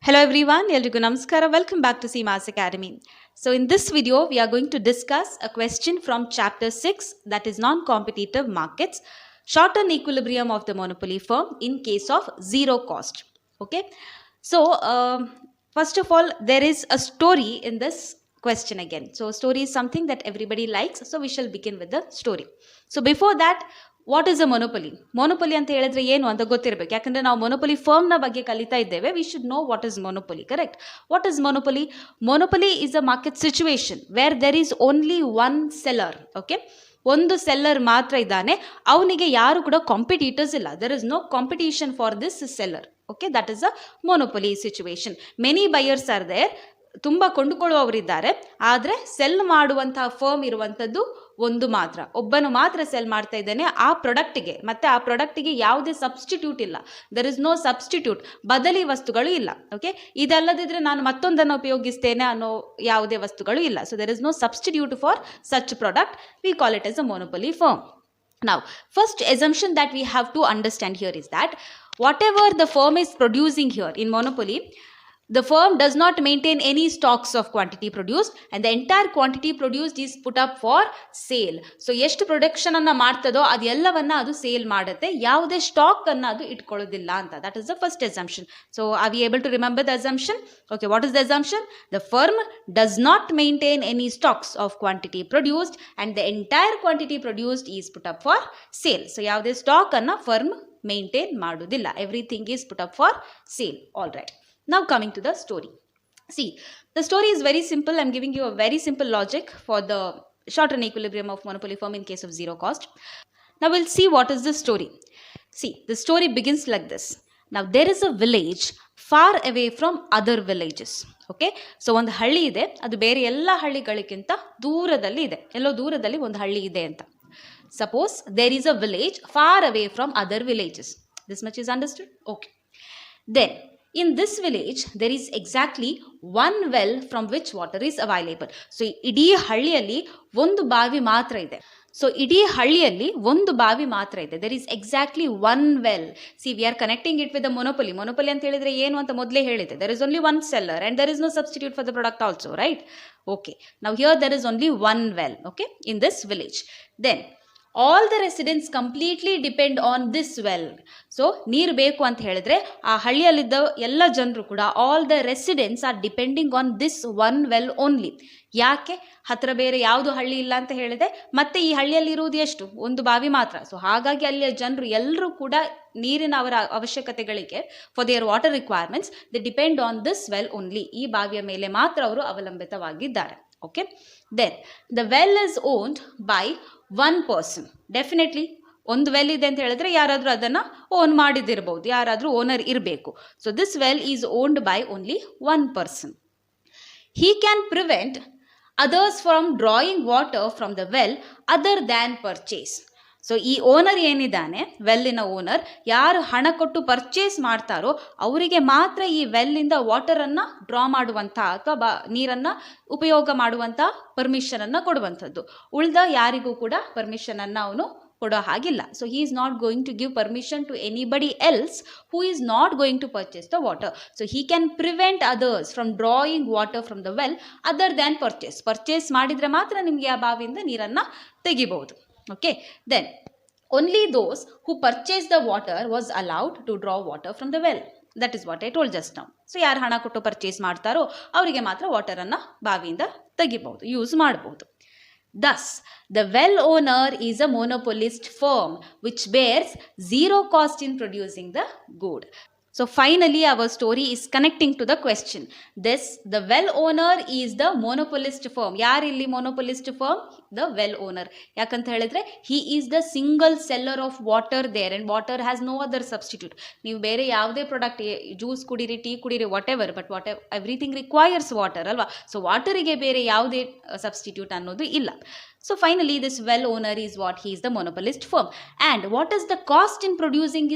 Hello everyone, ಎಲ್ರಿಗೂ ನಮಸ್ಕಾರ. Welcome back to SEEMA'S Academy. So in this video, we are going to discuss a question from chapter 6, that is non-competitive markets, short-term equilibrium of the monopoly firm in case of zero cost. Okay. So first of all, there is a story in this question again. So story is something that everybody likes. So we shall begin with the story. So before that, what is a monopoly ಅಂತ ಹೇಳಿದ್ರೆ ಏನು ಅಂತ ಗೊತ್ತಿರಬೇಕು. ಯಾಕಂದ್ರೆ ನಾವು ಮೊನೊಪೊಲಿ ಫರ್ಮ್ನ ಬಗ್ಗೆ ಕಲಿತಾ ಇದ್ದೇವೆ. We should know what is monopoly, correct? What is monopoly? Monopoly is a market situation where there is only one seller. Okay, ಒಂದು ಸೆಲ್ಲರ್ ಮಾತ್ರ ಇದ್ದಾನೆ, ಅವನಿಗೆ ಯಾರು ಕೂಡ ಕಾಂಪಿಟೀಟರ್ಸ್ ಇಲ್ಲ. There is no competition for this seller. Okay, that is a monopoly situation. Many buyers are there, ತುಂಬ ಕೊಂಡುಕೊಳ್ಳುವವರಿದ್ದಾರೆ, ಆದರೆ ಸೆಲ್ ಮಾಡುವಂತಹ ಫರ್ಮ್ ಇರುವಂಥದ್ದು ಒಂದು ಮಾತ್ರ, ಒಬ್ಬನು ಮಾತ್ರ ಸೆಲ್ ಮಾಡ್ತಾ ಇದ್ದಾನೆ ಆ ಪ್ರಾಡಕ್ಟಿಗೆ. ಮತ್ತೆ ಆ ಪ್ರಾಡಕ್ಟಿಗೆ ಯಾವುದೇ ಸಬ್ಸ್ಟಿಟ್ಯೂಟ್ ಇಲ್ಲ. ದರ್ ಇಸ್ ನೋ ಸಬ್ಸ್ಟಿಟ್ಯೂಟ್, ಬದಲಿ ವಸ್ತುಗಳು ಇಲ್ಲ. ಓಕೆ, ಇದಲ್ಲದಿದ್ರೆ ನಾನು ಮತ್ತೊಂದನ್ನು ಉಪಯೋಗಿಸ್ತೇನೆ ಅನ್ನೋ ಯಾವುದೇ ವಸ್ತುಗಳು ಇಲ್ಲ. So there is no substitute for such product. We call it as a monopoly firm. Now, first assumption that we have to understand here is that whatever the firm is producing here in monopoly, the firm does not maintain any stocks of quantity produced and the entire quantity produced is put up for sale. So ಎಷ್ಟು production ಅನ್ನ ಮಾಡ್ತದೋ ಅದೆಲ್ಲವನ್ನ ಅದು sale ಮಾಡುತ್ತೆ, ಯಾವುದೇ stock ಅನ್ನ ಅದು ಇಟ್ಕೊಳ್ಳೋದಿಲ್ಲ ಅಂತ. That is the first assumption. So are we able to remember the assumption? Okay, what is the assumption? The firm does not maintain any stocks of quantity produced and the entire quantity produced is put up for sale. So ಯಾವುದೇ stock ಅನ್ನ firm maintain ಮಾಡುವುದಿಲ್ಲ. Everything is put up for sale. All right. Now coming to the story. See, the story is very simple. I'm giving you a very simple logic for the short-run equilibrium of monopoly firm in case of zero cost. Now we'll see what is the story. See, the story begins like this. Now there is a village far away from other villages. Okay, so ಒಂದು ಹಳ್ಳಿ ಇದೆ, ಅದು ಬೇರೆ ಎಲ್ಲ ಹಳ್ಳಿಗಳಿಗಿಂತ ದೂರದಲ್ಲಿ ಇದೆ. ಎಲ್ಲೋ ದೂರದಲ್ಲಿ ಒಂದು ಹಳ್ಳಿ ಇದೆ ಅಂತ. Suppose there is a village far away from other villages. This much is understood? Okay. Then in this village, there is exactly one well from which water is available. So, ಇಡೀ ಹಳ್ಳಿಯಲ್ಲಿ ಒಂದು ಬಾವಿ ಮಾತ್ರ ಇದೆ. ಸೊ ಇಡೀ ಹಳ್ಳಿಯಲ್ಲಿ ಒಂದು ಬಾವಿ ಮಾತ್ರ ಇದೆ. There is exactly one well. See, we are connecting it with the monopoly. Monopoly ಅಂತ ಹೇಳಿದ್ರೆ ಏನು ಅಂತ ಮೊದಲೇ ಹೇಳಿದೆ. There is only one seller and there is no substitute for the product also, right? Okay, now here there is only one well. Okay, in this village. Then all the residents completely depend on this well. So ನೀರು ಬೇಕು ಅಂತ ಹೇಳಿದ್ರೆ ಆ ಹಳ್ಳಿಯಲ್ಲಿದ್ದ ಎಲ್ಲ ಜನರು ಕೂಡ, all the residents are depending on this one well only. ಯಾಕೆ? ಹತ್ರ ಬೇರೆ ಯಾವುದು ಹಳ್ಳಿ ಇಲ್ಲ ಅಂತ ಹೇಳಿದೆ, ಮತ್ತೆ ಈ ಹಳ್ಳಿಯಲ್ಲಿ ಇರುವುದು ಎಷ್ಟು? ಒಂದು ಬಾವಿ ಮಾತ್ರ. ಸೊ ಹಾಗಾಗಿ ಅಲ್ಲಿಯ ಜನರು ಎಲ್ಲರೂ ಕೂಡ ನೀರಿನ ಅವರ ಅವಶ್ಯಕತೆಗಳಿಗೆ, for their water requirements, they depend on this well only. ಈ ಬಾವಿಯ ಮೇಲೆ ಮಾತ್ರ ಅವರು ಅವಲಂಬಿತವಾಗಿದ್ದಾರೆ. Okay, then the well is owned by one person. Definitely ಒಂದು ವೆಲ್ ಇದೆ ಅಂತ ಹೇಳಿದ್ರೆ ಯಾರಾದರೂ ಅದನ್ನು ಓನ್ ಮಾಡಿದಿರಬಹುದು, ಯಾರಾದರೂ ಓನರ್ ಇರಬೇಕು. So this well is owned by only one person. He can prevent others from drawing water from the well other than purchase. So ಈ owner ಏನಿದ್ದಾನೆ, ವೆಲ್ಲಿನ owner, ಯಾರು ಹಣ ಕೊಟ್ಟು ಪರ್ಚೇಸ್ ಮಾಡ್ತಾರೋ ಅವರಿಗೆ ಮಾತ್ರ ಈ ವೆಲ್ಲಿಂದ ವಾಟರನ್ನು ಡ್ರಾ ಮಾಡುವಂಥ ಅಥವಾ ನೀರನ್ನು ಉಪಯೋಗ ಮಾಡುವಂಥ ಪರ್ಮಿಷನನ್ನು ಕೊಡುವಂಥದ್ದು. ಉಳಿದ ಯಾರಿಗೂ ಕೂಡ ಪರ್ಮಿಷನನ್ನು ಅವನು ಕೊಡೋ ಹಾಗಿಲ್ಲ. So he is not going to give permission to anybody else who is not going to purchase the water. So he can prevent others from drawing water from the well other than purchase. Purchase ಮಾಡಿದರೆ ಮಾತ್ರ ನಿಮಗೆ ಆ ಬಾವಿಯಿಂದ ನೀರನ್ನು ತೆಗಿಬಹುದು. Okay, then only those who purchased the water was allowed to draw water from the well. That is what I told just now. So ಯಾರು ಹಣ ಕೊಟ್ಟು ಪರ್ಚೇಸ್ ಮಾಡ್ತಾರೋ ಅವರಿಗೆ ಮಾತ್ರ ವಾಟರನ್ನು ಬಾವಿಯಿಂದ ತೆಗಿಬಹುದು, ಯೂಸ್ ಮಾಡಬಹುದು. Thus, the well owner is a monopolist firm which bears zero cost in producing the good. So finally our story is connecting to the question. This, the well owner is the monopolist firm. ಯಾರು ಇಲ್ಲಿ monopolist firm? The well owner. ಯಾಕಂತ ಹೇಳಿದ್ರೆ he is the single seller of water there and water has no other substitute. ನೀವು ಬೇರೆ ಯಾವುದೇ product, juice ಕುಡೀರಿ, tea ಕುಡೀರಿ, whatever, but whatever, everything requires water ಅಲ್ವಾ? ಸೊ ವಾಟರಿಗೆ ಬೇರೆ ಯಾವುದೇ ಸಬ್ಸ್ಟಿಟ್ಯೂಟ್ ಅನ್ನೋದು ಇಲ್ಲ. So finally this well owner is what? He is the monopolist firm. And what is the cost in producing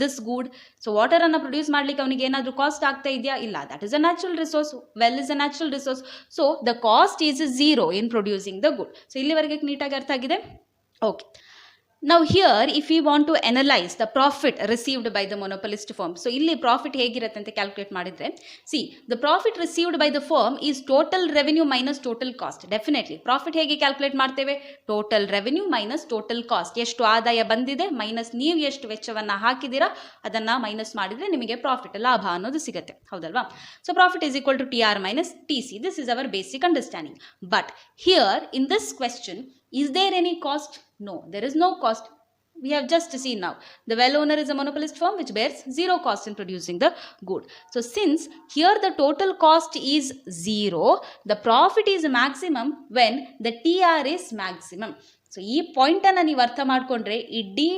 this good? So water ಅನ್ನು produce ಮಾಡ್ಲಿಕ್ಕೆ ಅವನಿಗೆ ಏನಾದರೂ cost ಆಗ್ತಾ ಇದೆಯಾ? ಇಲ್ಲ. That is a natural resource. Well is a natural resource. So the cost is zero in producing the good. So ಇಲ್ಲಿವರೆಗೆ ನೀಟಾಗಿ ಅರ್ಥ ಆಗಿದೆ? Okay. Now here if we want to analyze the profit received by the monopolist firm, so ಇಲ್ಲಿ profit ಹೇಗಿರುತ್ತೆ ಅಂತ calculate ಮಾಡಿದ್ರೆ, C the profit received by the firm is total revenue minus total cost. Definitely profit ಹೇಗೆ calculate ಮಾಡ್ತೇವೆ? Total revenue minus total cost. ಎಷ್ಟು ಆದಾಯ ಬಂದಿದೆ minus ನೀವು ಎಷ್ಟು ವೆಚ್ಚವನ್ನು ಹಾಕಿದ್ದೀರಾ ಅದನ್ನು ಮೈನಸ್ ಮಾಡಿದರೆ ನಿಮಗೆ ಪ್ರಾಫಿಟ್ ಲಾಭ ಅನ್ನೋದು ಸಿಗುತ್ತೆ, ಹೌದಲ್ವಾ? So profit is equal to T R minus T C. This is our basic understanding. But here in this question, is there any cost? No, there is no cost. We have just seen now. The well owner is a monopolist firm which bears zero cost in producing the good. So since here the total cost is zero, the profit is maximum when the TR is maximum. So ಈ ಪಾಯಿಂಟನ್ನು ನೀವು ಅರ್ಥ ಮಾಡಿಕೊಂಡ್ರೆ ಇಡೀ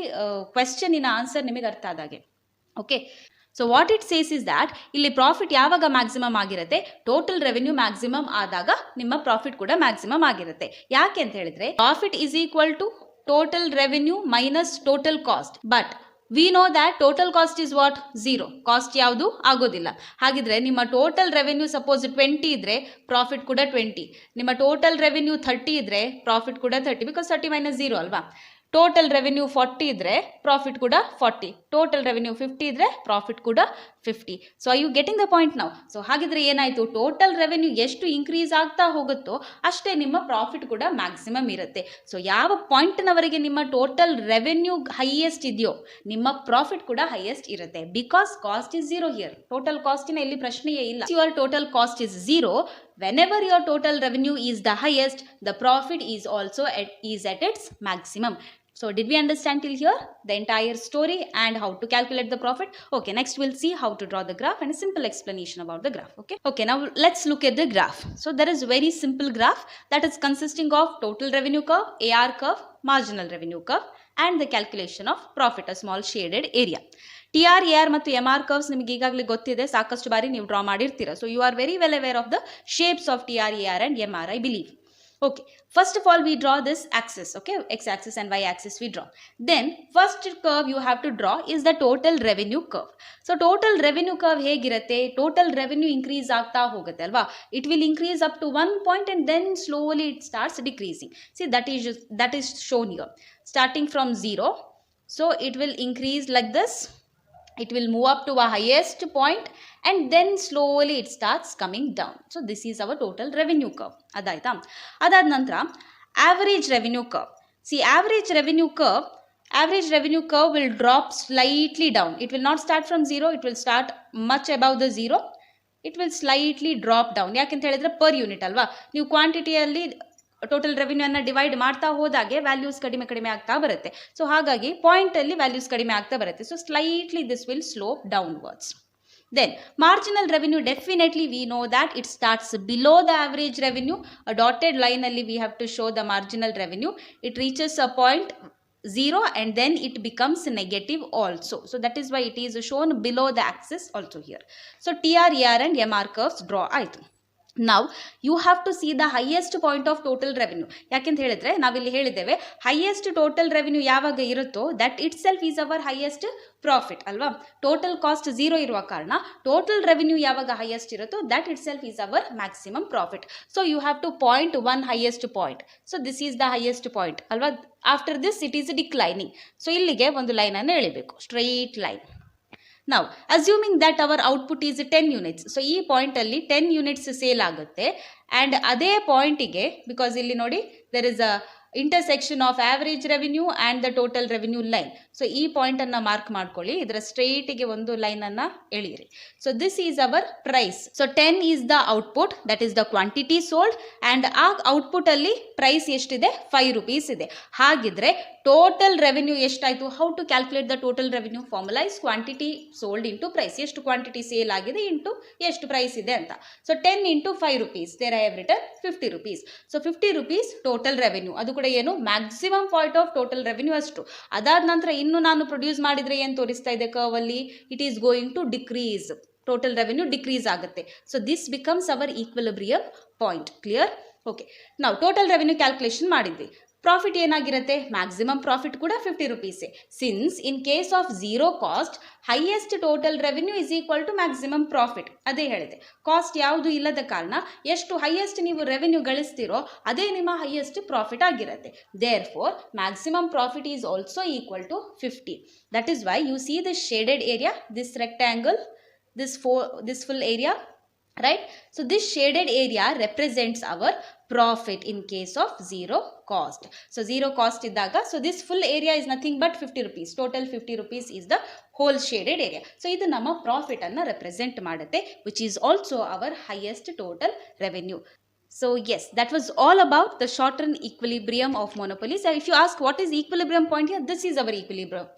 ಕ್ವೆಶ್ಚನಿನ answer ನಿಮಗೆ ಅರ್ಥ ಆದಾಗೆ. Okay, so what it says is that ಇಲ್ಲಿ profit ಯಾವಾಗ ಮ್ಯಾಕ್ಸಿಮಮ್ ಆಗಿರುತ್ತೆ? ಟೋಟಲ್ ರೆವೆನ್ಯೂ ಮ್ಯಾಕ್ಸಿಮಮ್ ಆದಾಗ ನಿಮ್ಮ ಪ್ರಾಫಿಟ್ ಕೂಡ ಮ್ಯಾಕ್ಸಿಮಮ್ ಆಗಿರುತ್ತೆ. ಯಾಕೆ ಅಂತ ಹೇಳಿದ್ರೆ profit is equal to total revenue minus total cost. But we know that total cost is what? Zero. Cost ಯಾವುದು ಆಗೋದಿಲ್ಲ. ಹಾಗಿದ್ರೆ ನಿಮ್ಮ ಟೋಟಲ್ ರೆವೆನ್ಯೂ ಸಪೋಸ್ 20 ಇದ್ರೆ ಪ್ರಾಫಿಟ್ ಕೂಡ 20. ನಿಮ್ಮ ಟೋಟಲ್ ರೆವೆನ್ಯೂ 30 ಇದ್ರೆ ಪ್ರಾಫಿಟ್ ಕೂಡ 30, ಬಿಕಾಸ್ 30 ಮೈನಸ್ 0 ಅಲ್ವಾ? ಟೋಟಲ್ ರೆವೆನ್ಯೂ 40 ಇದ್ರೆ ಪ್ರಾಫಿಟ್ ಕೂಡ 40. ಟೋಟಲ್ ರೆವೆನ್ಯೂ 50 ಇದ್ರೆ ಪ್ರಾಫಿಟ್ ಕೂಡ 50. So I you getting the point ನಾವು? ಸೊ ಹಾಗಿದ್ರೆ ಏನಾಯಿತು? ಟೋಟಲ್ ರೆವೆನ್ಯೂ ಎಷ್ಟು ಇನ್ಕ್ರೀಸ್ ಆಗ್ತಾ ಹೋಗುತ್ತೋ ಅಷ್ಟೇ ನಿಮ್ಮ ಪ್ರಾಫಿಟ್ ಕೂಡ ಮ್ಯಾಕ್ಸಿಮಮ್ ಇರುತ್ತೆ. ಸೊ ಯಾವ ಪಾಯಿಂಟ್ನವರೆಗೆ ನಿಮ್ಮ ಟೋಟಲ್ ರೆವೆನ್ಯೂ ಹೈಯೆಸ್ಟ್ ಇದೆಯೋ ನಿಮ್ಮ ಪ್ರಾಫಿಟ್ ಕೂಡ ಹೈಯೆಸ್ಟ್ ಇರುತ್ತೆ. Because cost is zero here. Total ಕಾಸ್ಟಿನ ಇಲ್ಲಿ ಪ್ರಶ್ನೆಯೇ ಇಲ್ಲ. Your total cost is zero. Whenever your total revenue is the highest, the profit is also at its maximum. So did we understand till here the entire story and how to calculate the profit? Okay, next we'll see how to draw the graph and a simple explanation about the graph. Okay, now let's look at the graph. So there is very simple graph that is consisting of total revenue curve, AR curve, marginal revenue curve and the calculation of profit, a small shaded area. T R, A R ಮತ್ತು M R curves ನಿಮಗೆ ಈಗಾಗಲೇ ಗೊತ್ತಿದೆ, ಸಾಕಷ್ಟು ಬಾರಿ ನೀವು draw ಮಾಡಿರ್ತೀರ. So you are very well aware of the shapes of T R, A R and M R, I believe. Okay, first of all we draw this axis. Okay, x axis and y axis we draw. Then first curve you have to draw is the total revenue curve. So total revenue curve ಹೇಗಿರುತ್ತೆ? total revenue increase ಆಗ್ತಾ ಹೋಗುತ್ತೆ ಅಲ್ವಾ? It will increase up to one point and then slowly it starts decreasing. See, that is shown here. Starting from 0, so it will increase like this. It will move up to a highest point and then slowly it starts coming down. So this is our total revenue curve. Adaita. Adad nantra average revenue curve. See, average revenue curve will drop slightly down. It will not start from 0. It will start much above the 0. It will slightly drop down. ಯಾಕೆಂತ ಹೇಳಿದ್ರೆ per unit ಅಲ್ವಾ? ನೀವು ಕ್ವಾಂಟಿಟಿಯಲ್ಲಿ total ರೆವಿನ್ಯೂನ divide ಮಾಡ್ತಾ ಹೋದಾಗೆ values ಕಡಿಮೆ ಆಗ್ತಾ ಬರುತ್ತೆ. So ಹಾಗಾಗಿ ಪಾಯಿಂಟಲ್ಲಿ ವ್ಯಾಲ್ಯೂಸ್ ಕಡಿಮೆ ಆಗ್ತಾ ಬರುತ್ತೆ. So slightly this will slope downwards. Then marginal revenue, definitely we know that it starts below the average revenue. A dotted line alli we have to show the marginal revenue. It reaches a point 0 and then it becomes negative also. So that is why it is shown below the axis also here. So TR, AR and MR curves draw ಆಯಿತು. Now you have to see the highest point of total revenue. ಯಾಕೆಂತ ಹೇಳಿದ್ರೆ ನಾವಿಲ್ಲಿ ಹೇಳಿದ್ದೇವೆ highest total revenue ಯಾವಾಗ ಇರುತ್ತೋ that itself is our highest profit ಅಲ್ವಾ? Total cost 0 ಇರುವ ಕಾರಣ ಟೋಟಲ್ ರೆವೆನ್ಯೂ ಯಾವಾಗ ಹೈಯೆಸ್ಟ್ ಇರುತ್ತೋ that itself is our maximum profit. So you have to point one highest point. So this is the highest point ಅಲ್ವಾ? After this it is declining. So ಇಲ್ಲಿಗೆ ಒಂದು ಲೈನನ್ನು ಎಳಿಬೇಕು, straight line. Now, assuming that our output is 10 units. So, ಈ ಪಾಯಿಂಟಲ್ಲಿ 10 units sale ಆಗುತ್ತೆ. And ಅದೇ ಪಾಯಿಂಟಿಗೆ, because ಇಲ್ಲಿ ನೋಡಿ there is a intersection of average revenue and the total revenue line. So ಈ ಪಾಯಿಂಟನ್ನು ಮಾರ್ಕ್ ಮಾಡ್ಕೊಳ್ಳಿ. ಇದರ ಸ್ಟ್ರೈಟಿಗೆ ಒಂದು ಲೈನನ್ನು ಎಳೀರಿ. So this is our price. So 10 is the output, that is the quantity sold. And ಆ ಔಟ್ಪುಟಲ್ಲಿ ಪ್ರೈಸ್ ಎಷ್ಟಿದೆ? 5 rupees ಇದೆ. ಹಾಗಿದ್ರೆ ಟೋಟಲ್ ರೆವೆನ್ಯೂ ಎಷ್ಟಾಯಿತು? How to calculate the total revenue? Formula is quantity sold into price. ಎಷ್ಟು quantity sale ಆಗಿದೆ into ಎಷ್ಟು price ಇದೆ ಅಂತ. So 10 into 5 rupees, there I have written 50 rupees. So 50 rupees total revenue. ಅದು ಕೂಡ ಏನು? Maximum point of total revenue ಅಷ್ಟು. ಅದಾದ ನಂತರ ಇನ್ನು ನಾನು ಪ್ರೊಡ್ಯೂಸ್ ಮಾಡಿದರೆ ಏನು ತೋರಿಸ್ತಾ ಇದೆ ಕರ್ವಲ್ಲಿ? It is going to decrease. Total revenue decrease ಆಗುತ್ತೆ. So this becomes our equilibrium point. Clear? Okay, ನಾವು ಟೋಟಲ್ ರೆವೆನ್ಯೂ ಕ್ಯಾಲ್ಕುಲೇಷನ್ ಮಾಡಿದ್ವಿ. ಪ್ರಾಫಿಟ್ ಏನಾಗಿರುತ್ತೆ, ಮ್ಯಾಕ್ಸಿಮಮ್ ಪ್ರಾಫಿಟ್ ಕೂಡ 50 ರುಪೀಸೇ. Since in case of zero cost highest total revenue is equal to maximum profit. ಅದೇ ಹೇಳಿದೆ, cost ಯಾವುದು ಇಲ್ಲದ ಕಾರಣ ಎಷ್ಟು ಹೈಯೆಸ್ಟ್ ನೀವು ರೆವೆನ್ಯೂ ಗಳಿಸ್ತೀರೋ ಅದೇ ನಿಮ್ಮ ಹೈಯೆಸ್ಟ್ ಪ್ರಾಫಿಟ್ ಆಗಿರುತ್ತೆ. Therefore maximum profit is also equal to 50. That is why you see this shaded area, this rectangle, this full area, right? So this shaded area represents our profit in case of zero cost. So zero cost iddaga, so this full area is nothing but 50 rupees. Total 50 rupees is the whole shaded area. So idu nama profit anna represent ಮಾಡುತ್ತೆ, which is also our highest total revenue. So yes, that was all about the short-run equilibrium of monopolies. And if you ask what is equilibrium point here, this is our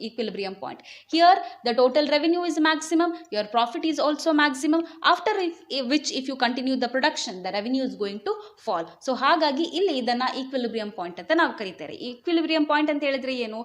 equilibrium point. Here the total revenue is maximum, your profit is also maximum, after which if you continue the production, the revenue is going to fall. So ಹಾಗಾಗಿ ಇಲ್ಲಿ ಇದನ್ನ equilibrium point ಅಂತ ನಾವು ಕರೀತಾರೆ. Equilibrium point ಅಂತ ಹೇಳಿದ್ರೆ ಏನು,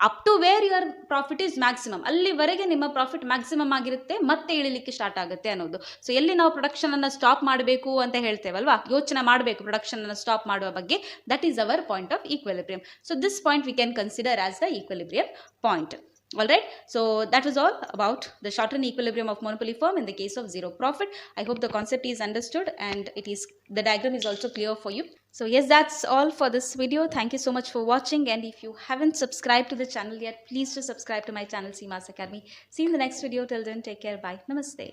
up to where your profit is maximum, ಅಲ್ಲಿವರೆಗೆ ನಿಮ್ಮ ಪ್ರಾಫಿಟ್ ಮ್ಯಾಕ್ಸಿಮಮ್ ಆಗಿರುತ್ತೆ, ಮತ್ತೆ ಇಳಿಲಿಕ್ಕೆ ಸ್ಟಾರ್ಟ್ ಆಗುತ್ತೆ ಅನ್ನೋದು. ಸೊ ಎಲ್ಲಿ ನಾವು ಪ್ರೊಡಕ್ಷನ್ ಅನ್ನು ಸ್ಟಾಪ್ ಮಾಡಬೇಕು ಅಂತ ಹೇಳ್ತೇವಲ್ವಾ, ಯೋಚನೆ ಮಾಡಬೇಕು ಪ್ರೊಡಕ್ಷನ್ ಅನ್ನು ಸ್ಟಾಪ್ ಮಾಡುವ ಬಗ್ಗೆ, that is our point of equilibrium. So this point we can consider as the equilibrium point. All right, so that was all about the short-run equilibrium of monopoly firm in the case of zero profit. I hope the concept is understood and the diagram is also clear for you. So yes, that's all for this video. Thank you so much for watching, and if you haven't subscribed to the channel yet, please do subscribe to my channel SEEMA'S Academy. See you in the next video. Till then, take care. Bye. Namaste.